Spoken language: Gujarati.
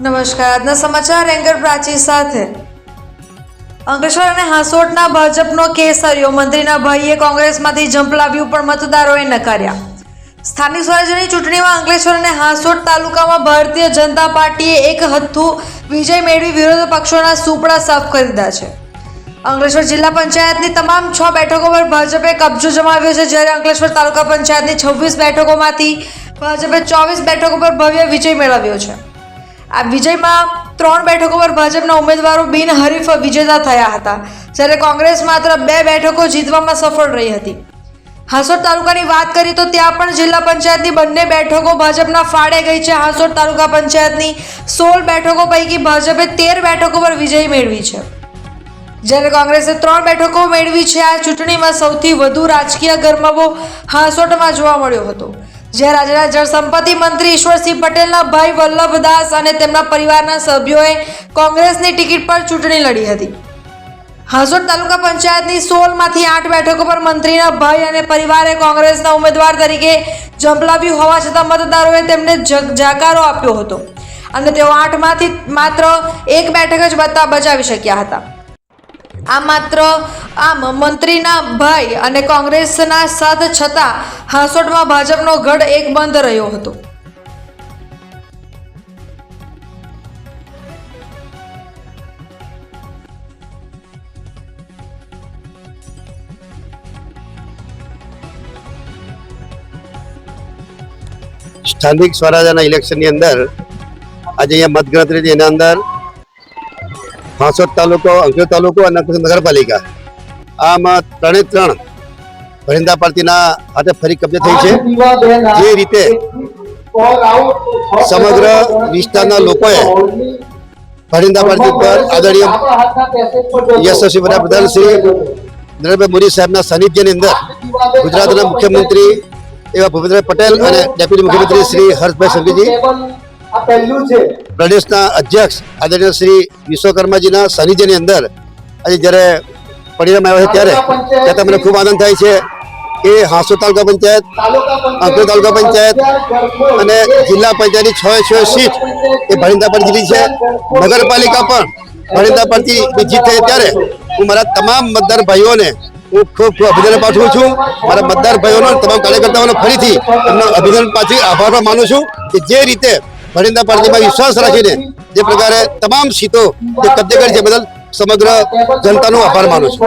નમસ્કાર, આજના સમાચાર એન્કર પ્રાચી સાથે. અંકલેશ્વર અને હાંસોટના ભાજપનો કેસરીયો. મંત્રીના ભાઈએ કોંગ્રેસમાંથી ઝંપલાવ્યું પણ મતદારોએ નકાર્યા. સ્થાનિક સ્વરાજ્યની ચૂંટણીમાં અંકલેશ્વર અને હાંસોટ તાલુકામાં ભારતીય જનતા પાર્ટીએ એક હથ્થું વિજય મેળવી વિરોધ પક્ષોના સુપડા સાફ કરી દીધા છે. અંકલેશ્વર જિલ્લા પંચાયતની તમામ 6 બેઠકો પર ભાજપે કબજો જમાવ્યો છે, જ્યારે અંકલેશ્વર તાલુકા પંચાયતની 26 બેઠકોમાંથી ભાજપે 24 બેઠકો પર ભવ્ય વિજય મેળવ્યો છે. આ વિજયમાં 3 બેઠકો પર ભાજપના ઉમેદવારો બિનહરીફ વિજેતા થયા હતા, જ્યારે કોંગ્રેસ માત્ર 2 બેઠકો જીતવામાં સફળ રહી હતી. હાંસોટ તાલુકાની વાત કરીએ તો ત્યાં પણ જિલ્લા પંચાયતની બંને બેઠકો ભાજપના ફાળે ગઈ છે. હાંસોટ તાલુકા પંચાયતની 16 બેઠકો પૈકી ભાજપે 13 બેઠકો પર વિજય મેળવી છે, જ્યારે કોંગ્રેસે 3 બેઠકો મેળવી છે. આ ચૂંટણીમાં સૌથી વધુ રાજકીય ગરમાવો હાંસોટમાં જોવા મળ્યો હતો, જ્યાં રાજ્યના જળસંપત્તિ મંત્રી ઈશ્વરસિંહ પટેલના ભાઈ વલ્લભદાસ અને તેમના પરિવારના સભ્યોએ કોંગ્રેસની ટિકિટ પર ચૂંટણી લડી હતી. હાંસોટ તાલુકા પંચાયતની 16માંથી 8 બેઠકો પર મંત્રીના ભાઈ અને પરિવારે કોંગ્રેસના ઉમેદવાર તરીકે ઝંપલાવ્યું હોવા છતાં મતદારોએ તેમને જાકારો આપ્યો હતો અને તેઓ 8માંથી માત્ર 1 બેઠક જ બચાવી શક્યા હતા. આમ મંત્રીના ભાઈ અને કોંગ્રેસના સાથ છતાં હાંસોટમાં ભાજપનો ગઢ એક બંધ રહ્યો હતો. સ્થાનિક સ્વરાજ્યના ઇલેક્શનની અંદર આજે અહીંયા મતગણતરી એના અંદર હાંસોટ તાલુકો, અંકલેશ્વર તાલુકો અને નગરપાલિકા આમ 3 ભરિંદા પાર્ટીના હાથે ફરી કબજે થઈ છે. જે રીતે સમગ્ર વિસ્તારના લોકોએ ભરિંદા પાર્ટી પર આદરણીય યશસ્વી વડાપ્રધાન શ્રી નરેન્દ્રભાઈ મોદી સાહેબના સાનિધ્યની અંદર ગુજરાતના મુખ્યમંત્રી એવા ભૂપેન્દ્રભાઈ પટેલ અને ડેપ્યુટી મુખ્યમંત્રી શ્રી હર્ષભાઈ સંઘવીજી, પ્રદેશના અધ્યક્ષ આદરણીય શ્રી વિશ્વકર્માજીના સાનિધ્યની અંદર આજે જ્યારે પરિણામ આવ્યા છે ત્યારે મને ખૂબ આનંદ થાય છે કે હાંસોટ તાલુકા પંચાયત, અંકલેશ્વર તાલુકા પંચાયત અને જિલ્લા પંચાયતની 6 સીટ એ ભરિંદા પર જીતી છે. નગરપાલિકા પણ ભરિંદા પરથી જીત થઈ ત્યારે હું મારા તમામ મતદાર ભાઈઓને હું ખૂબ અભિનંદન પાઠવું છું. મારા મતદાર ભાઈઓનો તમામ કાર્યકર્તાઓને ફરીથી એમનો અભિનંદન પાછી આભાર માનું છું કે જે રીતે ભરિંદા પાર્ટીમાં વિશ્વાસ રાખીને જે પ્રકારે તમામ સીટો જે કબજે કરી છે બદલ સમગ્ર જનતાનો આભાર માનું છું.